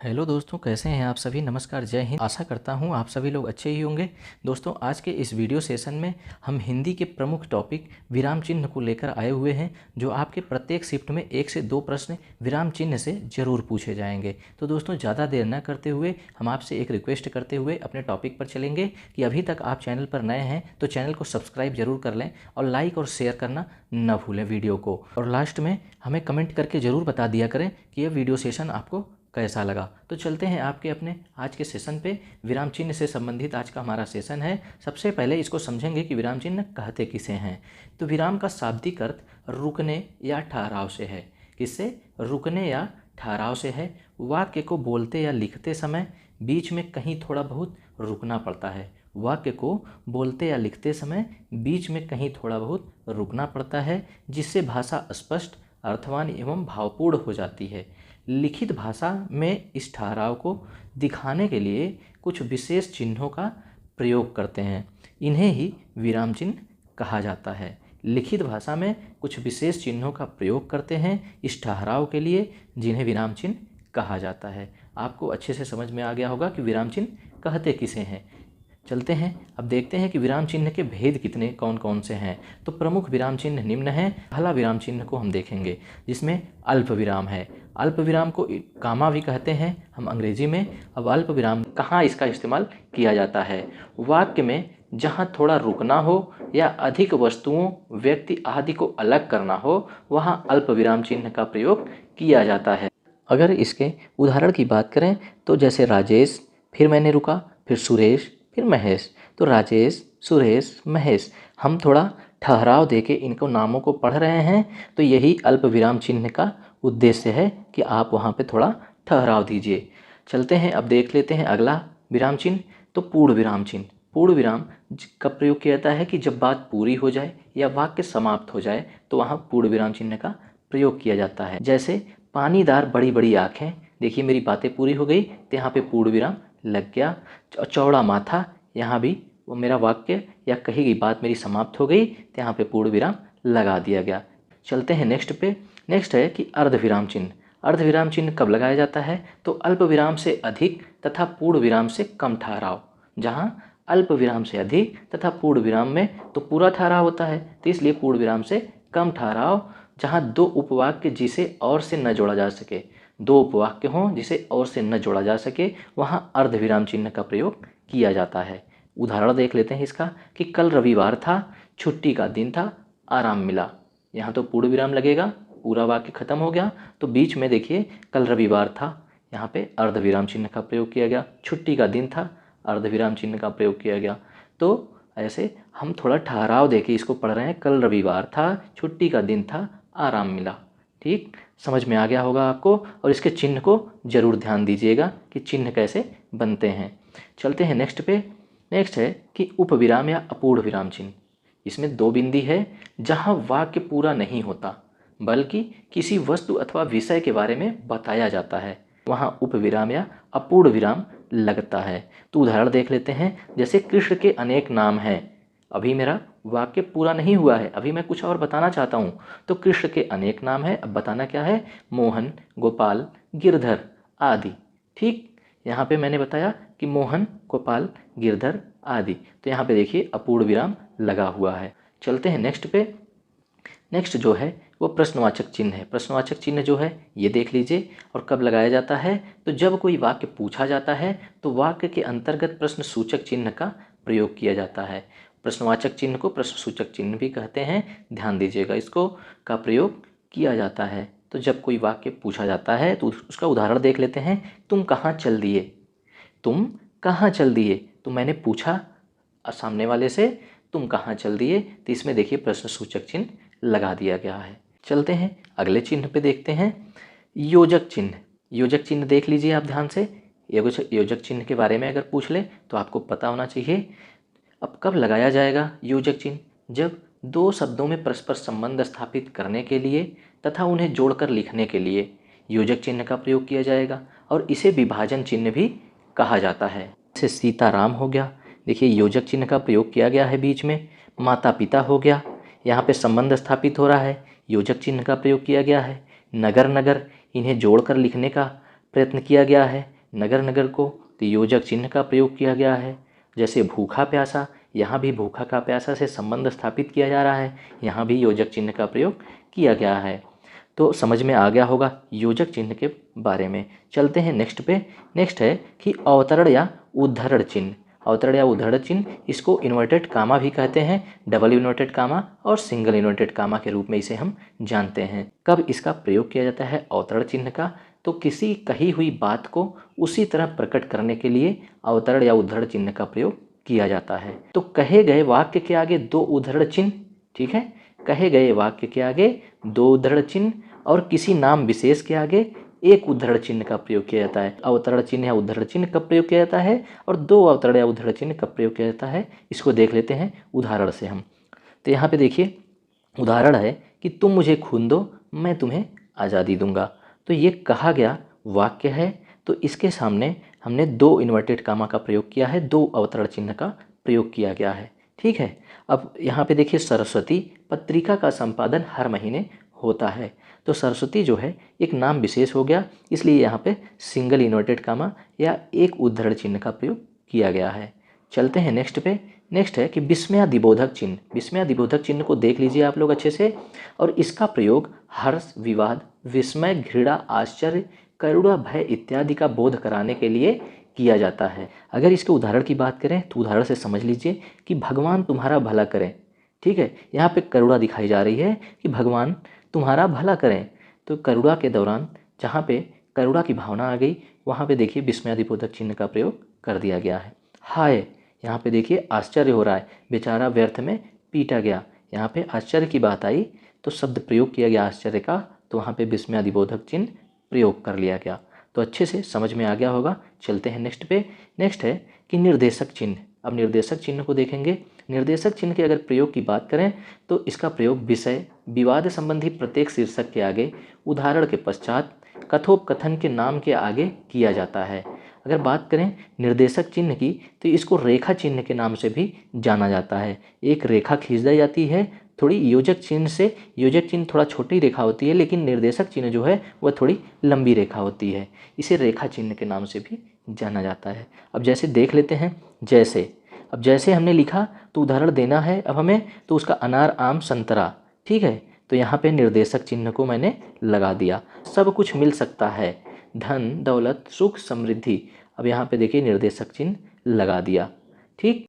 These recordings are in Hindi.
हेलो दोस्तों, कैसे हैं आप सभी। नमस्कार, जय हिंद। आशा करता हूं आप सभी लोग अच्छे ही होंगे। दोस्तों, आज के इस वीडियो सेशन में हम हिंदी के प्रमुख टॉपिक विराम चिन्ह को लेकर आए हुए हैं, जो आपके प्रत्येक शिफ्ट में 1 से 2 प्रश्न विराम चिन्ह से जरूर पूछे जाएंगे। तो दोस्तों, ज़्यादा देर न करते हुए हम आपसे एक रिक्वेस्ट करते हुए अपने टॉपिक पर चलेंगे कि अभी तक आप चैनल पर नए हैं तो चैनल को सब्सक्राइब जरूर कर लें और लाइक और शेयर करना न भूलें वीडियो को। और लास्ट में हमें कमेंट करके ज़रूर बता दिया करें कि यह वीडियो सेशन आपको कैसा लगा। तो चलते हैं आपके अपने आज के सेशन पे। विराम चिन्ह से संबंधित आज का हमारा सेशन है। सबसे पहले इसको समझेंगे कि विराम चिन्ह कहते किसे हैं। तो विराम का शाब्दिक अर्थ रुकने या ठहराव से है। किससे? रुकने या ठहराव से है। वाक्य को बोलते या लिखते समय बीच में कहीं थोड़ा बहुत रुकना पड़ता है। वाक्य को बोलते या लिखते समय बीच में कहीं थोड़ा बहुत रुकना पड़ता है, जिससे भाषा स्पष्ट, अर्थवान एवं भावपूर्ण हो जाती है। लिखित भाषा में इस ठहराव को दिखाने के लिए कुछ विशेष चिन्हों का प्रयोग करते हैं। इन्हें ही विराम चिन्ह कहा जाता है। लिखित भाषा में कुछ विशेष चिन्हों का प्रयोग करते हैं इस ठहराव के लिए, जिन्हें विराम चिन्ह कहा जाता है। आपको अच्छे से समझ में आ गया होगा कि विराम चिन्ह कहते किसे हैं। चलते हैं, अब देखते हैं कि विराम चिन्ह के भेद कितने कौन कौन से हैं। तो प्रमुख विराम चिन्ह निम्न हैं। पहला विराम चिन्ह को हम देखेंगे, जिसमें अल्प विराम है। अल्प विराम को कामा भी कहते हैं हम अंग्रेजी में। अब अल्प विराम कहाँ इसका इस्तेमाल किया जाता है? वाक्य में जहाँ थोड़ा रुकना हो या अधिक वस्तुओं, व्यक्ति आदि को अलग करना हो, वहाँ अल्प विराम चिन्ह का प्रयोग किया जाता है। अगर इसके उदाहरण की बात करें तो जैसे राजेश, फिर मैंने रुका, फिर सुरेश, फिर महेश। तो राजेश, सुरेश, महेश, हम थोड़ा ठहराव देके इनको नामों को पढ़ रहे हैं, तो यही अल्प विराम चिन्ह का उद्देश्य है कि आप वहाँ पे थोड़ा ठहराव दीजिए। चलते हैं, अब देख लेते हैं अगला विराम चिन्ह। तो पूर्ण विराम चिन्ह। पूर्ण विराम का प्रयोग किया जाता है कि जब बात पूरी हो जाए या वाक्य समाप्त हो जाए तो वहाँ पूर्ण विराम चिन्ह का प्रयोग किया जाता है। जैसे पानीदार बड़ी बड़ी आँखें, देखिए मेरी बातें पूरी हो गई तो यहाँ पे पूर्ण विराम लग गया। चौड़ा माथा, यहाँ भी वो मेरा वाक्य या कही गई बात मेरी समाप्त हो गई तो यहाँ पे पूर्ण विराम लगा दिया गया। चलते हैं नेक्स्ट पे। नेक्स्ट है कि अर्ध विराम चिन्ह। अर्ध विराम चिन्ह कब लगाया जाता है? तो अल्प विराम से अधिक तथा पूर्ण विराम से कम ठहराव। जहाँ अल्प विराम से अधिक तथा पूर्ण विराम में तो पूरा ठहराव होता है, तो इसलिए पूर्ण विराम से कम ठहराव। जहाँ दो उपवाक्य जिसे और से न जोड़ा जा सके, दो उपवाक्य हों जिसे और से न जोड़ा जा सके, वहाँ अर्ध विराम चिन्ह का प्रयोग किया जाता है। उदाहरण देख लेते हैं इसका कि कल रविवार था, छुट्टी का दिन था, आराम मिला। यहाँ तो पूर्ण विराम लगेगा, पूरा वाक्य खत्म हो गया, तो बीच में देखिए कल रविवार था, यहाँ पे अर्ध विराम चिन्ह का प्रयोग किया गया। छुट्टी का दिन था, अर्ध विराम चिन्ह का प्रयोग किया गया। तो ऐसे हम थोड़ा ठहराव देके इसको पढ़ रहे हैं। कल रविवार था, छुट्टी का दिन था, आराम मिला। ठीक, समझ में आ गया होगा आपको। और इसके चिन्ह को जरूर ध्यान दीजिएगा कि चिन्ह कैसे बनते हैं। चलते हैं नेक्स्ट पे। नेक्स्ट है कि उपविराम या अपूर्ण विराम चिन्ह। इसमें दो बिंदी है जहाँ वाक्य पूरा नहीं होता बल्कि किसी वस्तु अथवा विषय के बारे में बताया जाता है, वहाँ उपविराम या अपूर्ण विराम लगता है। तो उदाहरण देख लेते हैं, जैसे कृष्ण के अनेक नाम हैं। अभी मेरा वाक्य पूरा नहीं हुआ है, अभी मैं कुछ और बताना चाहता हूँ। तो कृष्ण के अनेक नाम है, अब बताना क्या है? मोहन, गोपाल, गिरधर आदि। ठीक, यहाँ पे मैंने बताया कि मोहन, गोपाल, गिरधर आदि। तो यहाँ पे देखिए अपूर्ण विराम लगा हुआ है। चलते हैं नेक्स्ट पे। नेक्स्ट जो है वो प्रश्नवाचक चिन्ह है। प्रश्नवाचक चिन्ह जो है ये देख लीजिए। और कब लगाया जाता है? तो जब कोई वाक्य पूछा जाता है तो वाक्य के अंतर्गत प्रश्न सूचक चिन्ह का प्रयोग किया जाता है। प्रश्नवाचक चिन्ह को प्रश्न सूचक चिन्ह भी कहते हैं, ध्यान दीजिएगा। इसको का प्रयोग किया जाता है तो जब कोई वाक्य पूछा जाता है। तो उसका उदाहरण देख लेते हैं। तुम कहाँ चल दिए? तुम कहाँ चल दिए? तो मैंने पूछा सामने वाले से, तुम कहाँ चल दिए? तो इसमें देखिए प्रश्न सूचक चिन्ह लगा दिया गया है। चलते हैं अगले चिन्ह पे, देखते हैं योजक चिन्ह। योजक चिन्ह देख लीजिए आप ध्यान से। योजक चिन्ह के बारे में अगर पूछ ले तो आपको पता होना चाहिए। अब कब लगाया जाएगा योजक चिन्ह? जब दो शब्दों में परस्पर संबंध स्थापित करने के लिए तथा उन्हें जोड़कर लिखने के लिए योजक चिन्ह का प्रयोग किया जाएगा। और इसे विभाजन चिन्ह भी कहा जाता है। जैसे सीताराम हो गया, देखिए योजक चिन्ह का प्रयोग किया गया है बीच में। माता पिता हो गया, यहाँ पे संबंध स्थापित हो रहा है, योजक चिन्ह का प्रयोग किया गया है। नगर, नगर, इन्हें जोड़कर लिखने का प्रयत्न किया गया है। नगर नगर को तो योजक चिन्ह का प्रयोग किया गया है। जैसे भूखा प्यासा, यहाँ भी भूखा का प्यासा से संबंध स्थापित किया जा रहा है, यहाँ भी योजक चिन्ह का प्रयोग किया गया है। तो समझ में आ गया होगा योजक चिन्ह के बारे में। चलते हैं नेक्स्ट पे। नेक्स्ट है कि अवतरण या उद्धरण चिन्ह। अवतरण या उद्धरण चिन्ह, इसको इन्वर्टेड कामा भी कहते हैं, डबल इन्वर्टेड कामा और सिंगल इन्वर्टेड कामा के रूप में इसे हम जानते हैं। कब इसका प्रयोग किया जाता है अवतरण चिन्ह का? तो किसी कही हुई बात को उसी तरह प्रकट करने के लिए अवतरण या उद्धरण चिन्ह का प्रयोग किया जाता है। तो कहे गए वाक्य के आगे दो उद्धरण चिन्ह, ठीक है, कहे गए वाक्य के आगे दो उद्धरण चिन्ह और किसी नाम विशेष के आगे एक उद्धरण चिन्ह का प्रयोग किया जाता है। अवतरण चिन्ह या उद्धरण चिन्ह कब प्रयोग किया जाता है और दो अवतरण या उद्धरण चिन्ह कब प्रयोग किया जाता है, इसको देख लेते हैं उदाहरण से हम। तो यहाँ पे देखिए उदाहरण है कि तुम मुझे खून दो, मैं तुम्हें आज़ादी दूंगा। तो ये कहा गया वाक्य है, तो इसके सामने हमने दो इन्वर्टेड कामा का प्रयोग किया है, दो अवतरण चिन्ह का प्रयोग किया गया है। ठीक है, अब यहाँ पे देखिए सरस्वती पत्रिका का संपादन हर महीने होता है। तो सरस्वती जो है एक नाम विशेष हो गया, इसलिए यहाँ पे सिंगल इन्वर्टेड कामा या एक उद्धरण चिन्ह का प्रयोग किया गया है। चलते हैं नेक्स्ट पे। नेक्स्ट है कि विस्मयादिबोधक चिन्ह। विस्मयादिबोधक चिन्ह को देख लीजिए आप लोग अच्छे से, और इसका प्रयोग हर्ष, विवाद, विस्मय, घृणा, आश्चर्य, करुणा, भय इत्यादि का बोध कराने के लिए किया जाता है। अगर इसके उदाहरण की बात करें तो उदाहरण से समझ लीजिए कि भगवान तुम्हारा भला करें। ठीक है, यहाँ पे करुणा दिखाई जा रही है कि भगवान तुम्हारा भला करें। तो करुणा के दौरान जहाँ पे करुणा की भावना आ गई, वहाँ पे देखिए विस्मयादिबोधक चिन्ह का प्रयोग कर दिया गया है। हाय, यहाँ पे देखिए आश्चर्य हो रहा है, बेचारा व्यर्थ में पीटा गया, यहाँ पे आश्चर्य की बात आई तो शब्द प्रयोग किया गया आश्चर्य का, तो वहाँ पे विस्मयादिबोधक चिन्ह प्रयोग कर लिया गया। तो अच्छे से समझ में आ गया होगा। चलते हैं नेक्स्ट पे। नेक्स्ट है कि निर्देशक चिन्ह। अब निर्देशक चिन्ह को देखेंगे। निर्देशक चिन्ह के अगर प्रयोग की बात करें तो इसका प्रयोग विषय, विवाद संबंधी प्रत्येक शीर्षक के आगे, उदाहरण के पश्चात, कथोपकथन के नाम के आगे किया जाता है। अगर बात करें निर्देशक चिन्ह की तो इसको रेखा चिन्ह के नाम से भी जाना जाता है। एक रेखा खींच दी जाती है थोड़ी योजक चिन्ह से। योजक चिन्ह थोड़ा छोटी रेखा होती है, लेकिन निर्देशक चिन्ह जो है वह थोड़ी लंबी रेखा होती है, इसे रेखा चिन्ह के नाम से भी जाना जाता है। अब जैसे देख लेते हैं, जैसे अब जैसे हमने लिखा तो उदाहरण देना है अब हमें, तो उसका अनार, आम, संतरा। ठीक है, तो यहाँ पे निर्देशक चिन्ह को मैंने लगा दिया। सब कुछ मिल सकता है, धन, दौलत, सुख, समृद्धि। अब यहाँ पे देखिए निर्देशक चिन्ह लगा दिया। ठीक,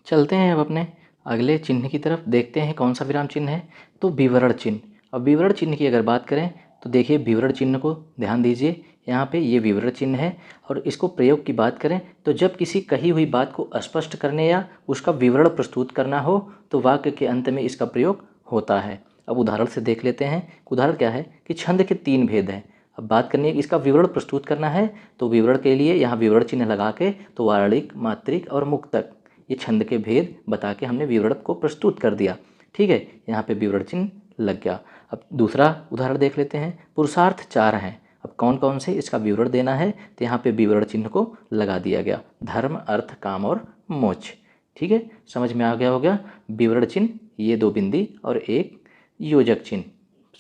चलते हैं अब अपने अगले चिन्ह की तरफ, देखते हैं कौन सा विराम चिन्ह है। तो विवरण चिन्ह। अब विवरण चिन्ह की अगर बात करें तो देखिए विवरण चिन्ह को ध्यान दीजिए, यहाँ पे ये विवरण चिन्ह है। और इसको प्रयोग की बात करें तो जब किसी कही हुई बात को स्पष्ट करने या उसका विवरण प्रस्तुत करना हो तो वाक्य के अंत में इसका प्रयोग होता है। अब उदाहरण से देख लेते हैं। उदाहरण क्या है कि छंद के 3 भेद हैं। अब बात करनी है कि इसका विवरण प्रस्तुत करना है, तो विवरण के लिए यहाँ विवरण चिन्ह लगा के तो वार्णिक, मात्रिक और मुक्तक, ये छंद के भेद बता के हमने विवरण को प्रस्तुत कर दिया। ठीक है, यहाँ पे विवरण चिन्ह लग गया। अब दूसरा उदाहरण देख लेते हैं। पुरुषार्थ 4 हैं। अब कौन कौन से इसका विवरण देना है, तो यहाँ पे विवरण चिन्ह को लगा दिया गया, धर्म, अर्थ, काम और मोक्ष। ठीक है, समझ में आ गया होगा। विवरण चिन्ह ये 2 बिंदी और एक योजक चिन्ह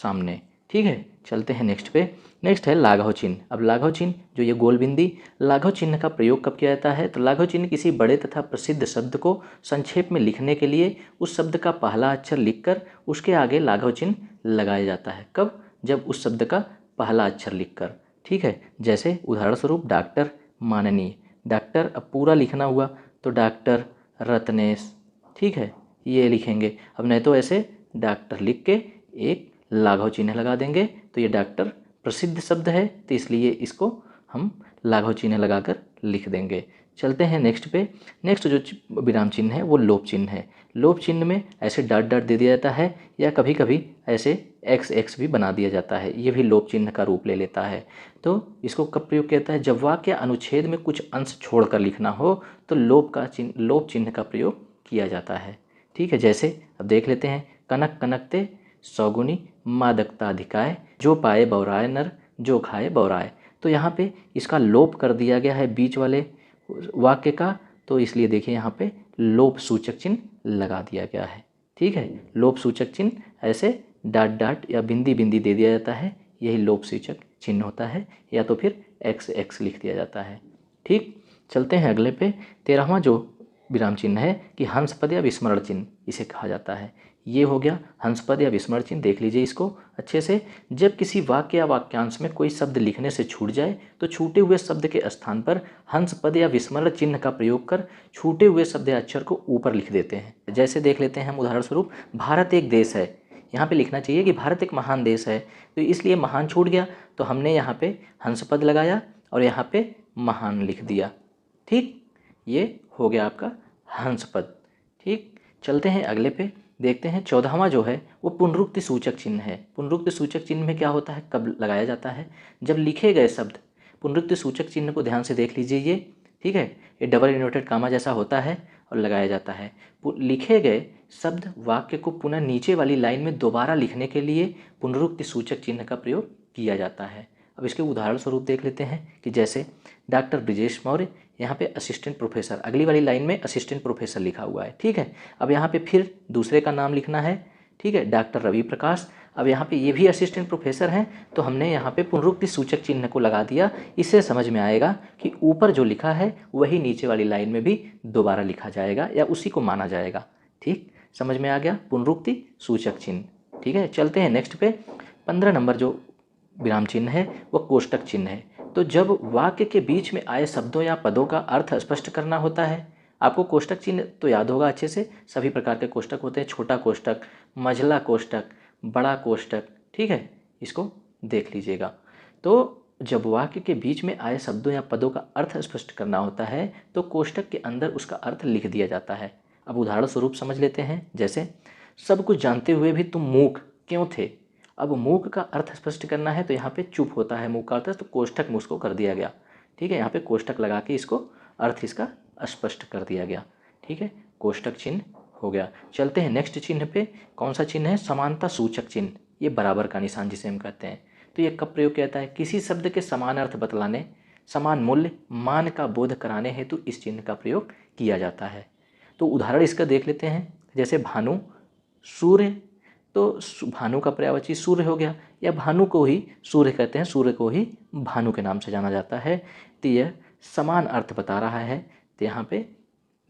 सामने। ठीक है, चलते हैं नेक्स्ट पे। नेक्स्ट है लाघव चिन्ह। अब लाघव चिन्ह जो ये गोल बिंदी, लाघव चिन्ह का प्रयोग कब किया जाता है, तो लाघव चिन्ह किसी बड़े तथा प्रसिद्ध शब्द को संक्षेप में लिखने के लिए उस शब्द का पहला अक्षर लिखकर उसके आगे लाघव चिन्ह लगाया जाता है। कब, जब उस शब्द का पहला अक्षर लिखकर। ठीक है, जैसे उदाहरण स्वरूप डॉक्टर, माननीय। डॉक्टर अब पूरा लिखना हुआ तो डॉक्टर रत्नेश। ठीक है, ये लिखेंगे। अब नहीं तो ऐसे डॉक्टर लिख के एक लाघव चिन्ह लगा देंगे, तो ये डॉक्टर प्रसिद्ध शब्द है तो इसलिए इसको हम लाघव चिन्ह लगाकर लिख देंगे। चलते हैं नेक्स्ट पे। नेक्स्ट जो विराम चिन्ह है वो लोप चिन्ह है। लोप चिन्ह में ऐसे डॉट डॉट दे दिया जाता है या कभी कभी ऐसे एक्स एक्स भी बना दिया जाता है, ये भी लोप चिन्ह का रूप ले लेता है। तो इसको कब प्रयोग किया जाता है, जब वाक्य अनुच्छेद में कुछ अंश छोड़कर लिखना हो तो लोप चिन्ह का प्रयोग किया जाता है। ठीक है, जैसे अब देख लेते हैं। कनक कनकते सौगुनी मादकता अधिकाय, जो पाए बौराए नर, जो खाए बौराए। तो यहाँ पे इसका लोप कर दिया गया है बीच वाले वाक्य का, तो इसलिए देखिए यहाँ पे लोप सूचक चिन्ह लगा दिया गया है। ठीक है, लोप सूचक चिन्ह ऐसे डाट डाट या बिंदी बिंदी दे दिया जाता है, यही लोप सूचक चिन्ह होता है, या तो फिर एक्स एक्स लिख दिया जाता है। ठीक, चलते हैं अगले पे। 13वां जो विराम चिन्ह है कि हंस पद या विस्मरण चिन्ह इसे कहा जाता है। ये हो गया हंस पद या विस्मरण चिन्ह, देख लीजिए इसको अच्छे से। जब किसी वाक्य या वाक्यांश में कोई शब्द लिखने से छूट जाए तो छूटे हुए शब्द के स्थान पर हंस पद या विस्मरण चिन्ह का प्रयोग कर छूटे हुए शब्द या अक्षर को ऊपर लिख देते हैं। जैसे देख लेते हैं हम उदाहरण स्वरूप, भारत एक देश है, यहाँ पे लिखना चाहिए कि भारत एक महान देश है, तो इसलिए महान छूट गया तो हमने यहाँ पे हंस पद लगाया और यहाँ पे महान लिख दिया। ठीक, ये हो गया आपका हंस पद। ठीक, चलते हैं अगले पे, देखते हैं 14वां जो है वो पुनरुक्ति सूचक चिन्ह है। पुनरुक्ति सूचक चिन्ह में क्या होता है, कब लगाया जाता है, जब लिखे गए शब्द, पुनरुक्ति सूचक चिन्ह को ध्यान से देख लीजिए ये, ठीक है, ये डबल इन्वर्टेड कामा जैसा होता है और लगाया जाता है। लिखे गए शब्द वाक्य को पुनः नीचे वाली लाइन में दोबारा लिखने के लिए पुनरुक्ति सूचक चिन्ह का प्रयोग किया जाता है। अब इसके उदाहरण स्वरूप देख लेते हैं कि जैसे डॉक्टर ब्रिजेश मौर्य, यहाँ पे असिस्टेंट प्रोफेसर, अगली वाली लाइन में असिस्टेंट प्रोफेसर लिखा हुआ है। ठीक है, अब यहाँ पे फिर दूसरे का नाम लिखना है, ठीक है, डॉक्टर रवि प्रकाश। अब यहाँ पे ये भी असिस्टेंट प्रोफेसर हैं, तो हमने यहाँ पे पुनरुक्ति सूचक चिन्ह को लगा दिया। इससे समझ में आएगा कि ऊपर जो लिखा है वही नीचे वाली लाइन में भी दोबारा लिखा जाएगा या उसी को माना जाएगा। ठीक, समझ में आ गया पुनरुक्ति सूचक चिन्ह। ठीक है, चलते हैं नेक्स्ट पे। 15 नंबर जो विराम चिन्ह है वो कोष्टक चिन्ह है। तो जब वाक्य के बीच में आए शब्दों या पदों का अर्थ स्पष्ट करना होता है, आपको कोष्टक चिन्ह तो याद होगा अच्छे से, सभी प्रकार के कोष्टक होते हैं, छोटा कोष्टक, मझला कोष्टक, बड़ा कोष्टक। ठीक है, इसको देख लीजिएगा। तो जब वाक्य के बीच में आए शब्दों या पदों का अर्थ स्पष्ट करना होता है तो कोष्टक के अंदर उसका अर्थ लिख दिया जाता है। अब उदाहरण स्वरूप समझ लेते हैं, जैसे सब कुछ जानते हुए भी तुम मूक क्यों थे। अब मूक का अर्थ स्पष्ट करना है तो यहाँ पे चुप होता है मूक का अर्थ, तो कोष्टक में उसको कर दिया गया। ठीक है, यहाँ पे कोष्टक लगा के इसको अर्थ इसका स्पष्ट कर दिया गया। ठीक है, कोष्टक चिन्ह हो गया। चलते हैं नेक्स्ट चिन्ह पे। कौन सा चिन्ह है, समानता सूचक चिन्ह। ये बराबर का निशान जिसे हम कहते हैं। तो ये कब प्रयोग किया जाता है, किसी शब्द के समान अर्थ बतलाने, समान मूल्य, मान का बोध कराने हेतु इस चिन्ह का प्रयोग किया जाता है। तो उदाहरण इसका देख लेते हैं, जैसे भानु, सूर्य, तो भानु का पर्यायवाची सूर्य हो गया, या भानु को ही सूर्य कहते हैं, सूर्य को ही भानु के नाम से जाना जाता है। तो यह समान अर्थ बता रहा है, तो यहाँ पे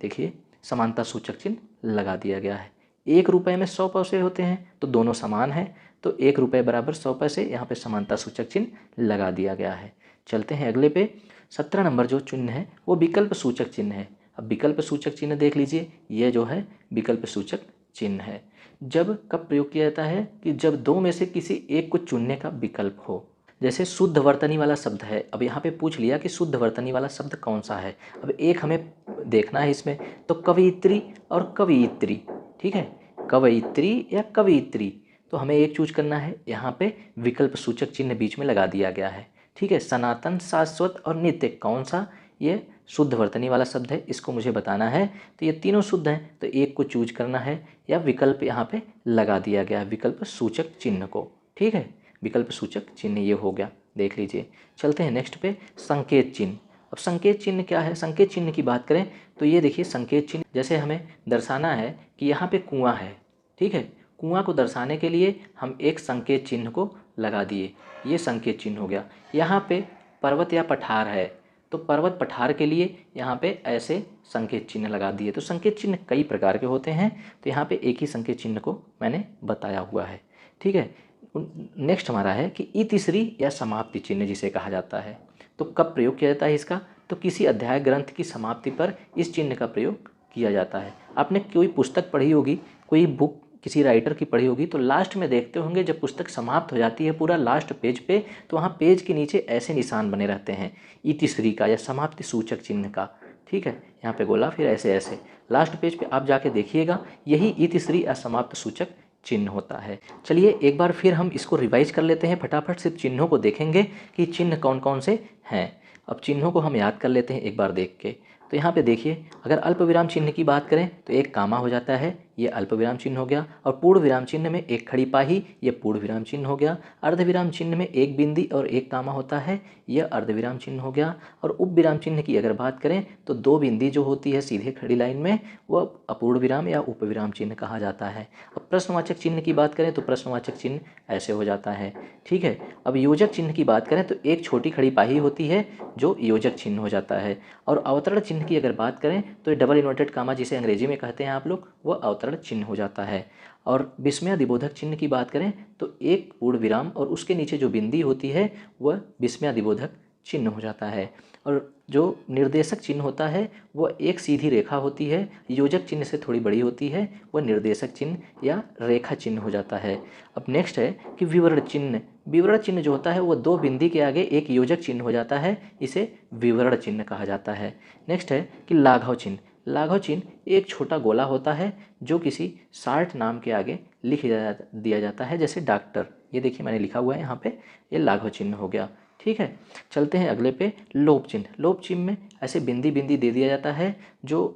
देखिए समानता सूचक चिन्ह लगा दिया गया है। 1 रुपये में 100 पैसे होते हैं तो दोनों समान हैं, तो 1 रुपये बराबर 100 पैसे, यहाँ पे समानता सूचक चिन्ह लगा दिया गया है। चलते हैं अगले पे। 17 नंबर जो चिन्ह है वो विकल्प सूचक चिन्ह है। अब विकल्प सूचक चिन्ह देख लीजिए, ये जो है विकल्प सूचक चिन्ह है। जब कब प्रयोग किया जाता है कि जब दो में से किसी एक को चुनने का विकल्प हो। जैसे शुद्ध वर्तनी वाला शब्द है, अब यहाँ पे पूछ लिया कि शुद्ध वर्तनी वाला शब्द कौन सा है। अब एक हमें देखना है इसमें, तो कवयित्री और कवयित्री। ठीक है, कवयित्री या कवयित्री, तो हमें एक चूज करना है। यहाँ पे विकल्प सूचक चिन्ह बीच में लगा दिया गया है। ठीक है, सनातन, शाश्वत और नित्य कौन सा, ये शुद्ध वर्तनी वाला शब्द है, इसको मुझे बताना है। तो ये तीनों शुद्ध हैं, तो एक को चूज करना है या विकल्प यहाँ पे लगा दिया गया है, विकल्प सूचक चिन्ह को। ठीक है, विकल्प सूचक चिन्ह ये हो गया, देख लीजिए। चलते हैं नेक्स्ट पे, संकेत चिन्ह। अब संकेत चिन्ह क्या है, संकेत चिन्ह की बात करें तो ये देखिए संकेत चिन्ह, जैसे हमें दर्शाना है कि यहाँ पे कुआं है। ठीक है, कुआं को दर्शाने के लिए हम एक संकेत चिन्ह को लगा दिए, ये संकेत चिन्ह हो गया। यहाँ पे पर्वत या पठार है, तो पर्वत पठार के लिए यहाँ पे ऐसे संकेत चिन्ह लगा दिए। तो संकेत चिन्ह कई प्रकार के होते हैं, तो यहाँ पे एक ही संकेत चिन्ह को मैंने बताया हुआ है। ठीक है, नेक्स्ट हमारा है कि इतिश्री या समाप्ति चिन्ह जिसे कहा जाता है। तो कब प्रयोग किया जाता है इसका, तो किसी अध्याय ग्रंथ की समाप्ति पर इस चिन्ह का प्रयोग किया जाता है। आपने कोई पुस्तक पढ़ी होगी, कोई बुक किसी राइटर की पढ़ी होगी, तो लास्ट में देखते होंगे जब पुस्तक समाप्त हो जाती है पूरा लास्ट पेज पे, तो वहाँ पेज के नीचे ऐसे निशान बने रहते हैं इतिश्री का या समाप्ति सूचक चिन्ह का। ठीक है, यहाँ पे गोला, फिर ऐसे ऐसे लास्ट पेज पे आप जाके देखिएगा, यही इतिश्री या समाप्त सूचक चिन्ह होता है। चलिए एक बार फिर हम इसको रिवाइज कर लेते हैं फटाफट, सिर्फ चिन्हों को देखेंगे कि चिन्ह कौन कौन से हैं। अब चिन्हों को हम याद कर लेते हैं एक बार देख के। तो यहाँ पे देखिए, अगर अल्प विराम चिन्ह की बात करें तो एक कामा हो जाता है, ये अल्प विराम चिन्ह हो गया। और पूर्ण विराम चिन्ह में एक खड़ी पाही, ये पूर्ण विराम चिन्ह हो गया। अर्ध विराम चिन्ह में एक बिंदी और एक कामा होता है, यह अर्ध विराम चिन्ह हो गया। और उप विराम चिन्ह की अगर बात करें तो दो बिंदी जो होती है सीधे खड़ी लाइन में, वह अपूर्ण विराम या उप विराम चिन्ह कहा जाता है। अब प्रश्नवाचक चिन्ह की बात करें तो प्रश्नवाचक चिन्ह ऐसे हो जाता है। ठीक है, अब योजक चिन्ह की बात करें तो एक छोटी खड़ी पाही होती है जो योजक चिन्ह हो जाता है। और अवतरण चिन्ह की अगर बात करें तो ये डबल इन्वर्टेड कामा जिसे अंग्रेजी में कहते हैं आप लोग, वह अवतरण चिन्ह हो जाता है। और विस्मयादिबोधक चिन्ह की बात करें तो एक पूर्ण विराम और उसके नीचे जो बिंदी होती है वह विस्मयादिबोधक चिन्ह हो जाता है। और जो निर्देशक चिन्ह होता है वह एक सीधी रेखा होती है, योजक चिन्ह से थोड़ी बड़ी होती है, वह निर्देशक चिन्ह या रेखा चिन्ह हो जाता है। अब नेक्स्ट है कि विवरण चिन्ह। विवरण चिन्ह जो होता है वह दो बिंदी के आगे एक योजक चिन्ह हो जाता है, इसे विवरण चिन्ह कहा जाता है। नेक्स्ट है कि लाघव चिन्ह। लाघव चिन्ह एक छोटा गोला होता है जो किसी शार्ट नाम के आगे दिया जाता है, जैसे डॉक्टर। ये देखिए मैंने लिखा हुआ है यहाँ पे, ये लाघव चिन्ह हो गया। ठीक है, चलते हैं अगले पे, लोप चिन्ह। लोप चिन्ह में ऐसे बिंदी बिंदी दे दिया जाता है जो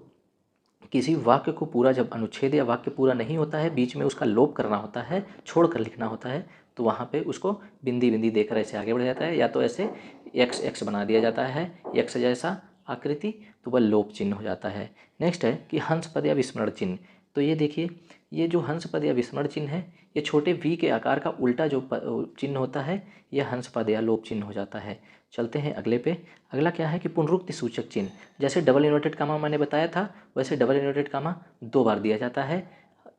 किसी वाक्य को पूरा, जब अनुच्छेद या वाक्य पूरा नहीं होता है, बीच में उसका लोप करना होता है, छोड़ कर लिखना होता है, तो वहाँ पे उसको बिंदी बिंदी देकर ऐसे आगे बढ़ जाता है, या तो ऐसे एक्स एक्स बना दिया जाता है, एक्स जैसा आकृति, तो वह लोप चिन्ह हो जाता है। नेक्स्ट है कि हंस पद या विस्मरण चिन्ह। तो ये देखिए, ये जो हंस पद या विस्मरण चिन्ह है, ये छोटे वी के आकार का उल्टा जो चिन्ह होता है, यह हंस पद या लोप चिन्ह हो जाता है। चलते हैं अगले पे। अगला क्या है कि पुनरुक्ति सूचक चिन्ह। जैसे डबल इन्वर्टेड कामा मैंने बताया था, वैसे डबल इन्वर्टेड कामा दो बार दिया जाता है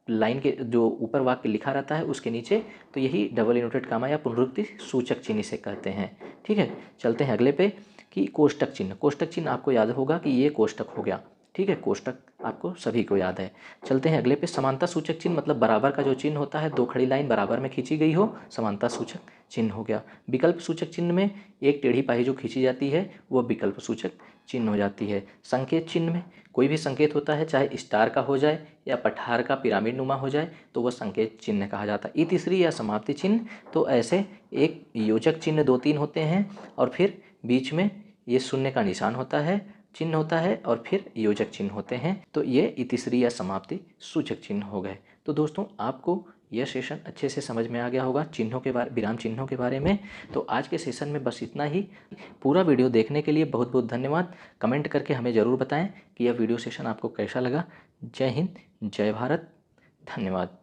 लाइन के जो ऊपर वाक्य लिखा रहता है उसके नीचे, तो यही डबल इन्वर्टेड कामा या पुनरुक्ति सूचक चिन्ह इसे कहते हैं। ठीक है, चलते हैं अगले पे कि कोष्टक चिन्ह। कोष्टक चिन्ह आपको याद होगा कि ये कोष्टक हो गया। ठीक है, कोष्टक आपको सभी को याद है। चलते हैं अगले पे, समानता सूचक चिन्ह, मतलब बराबर का जो चिन्ह होता है, दो खड़ी लाइन बराबर में खींची गई हो, समानता सूचक चिन्ह हो गया। विकल्प सूचक चिन्ह में एक टेढ़ी पाही जो खींची जाती है वह विकल्प सूचक चिन्ह हो जाती है। संकेत चिन्ह में कोई भी संकेत होता है, चाहे स्टार का हो जाए या पठार का पिरामिड नुमा हो जाए, तो वह संकेत चिन्ह कहा जाता है। इतिश्री या समाप्ति चिन्ह, तो ऐसे एक योजक चिन्ह दो तीन होते हैं और फिर बीच में ये शून्य का निशान होता है, चिन्ह होता है, और फिर योजक चिन्ह होते हैं, तो ये इतिश्री या समाप्ति सूचक चिन्ह हो गए। तो दोस्तों, आपको यह सेशन अच्छे से समझ में आ गया होगा चिन्हों के बारे, विराम चिन्हों के बारे में। तो आज के सेशन में बस इतना ही। पूरा वीडियो देखने के लिए बहुत बहुत धन्यवाद। कमेंट करके हमें ज़रूर बताएं कि यह वीडियो सेशन आपको कैसा लगा। जय हिंद, जय भारत, धन्यवाद।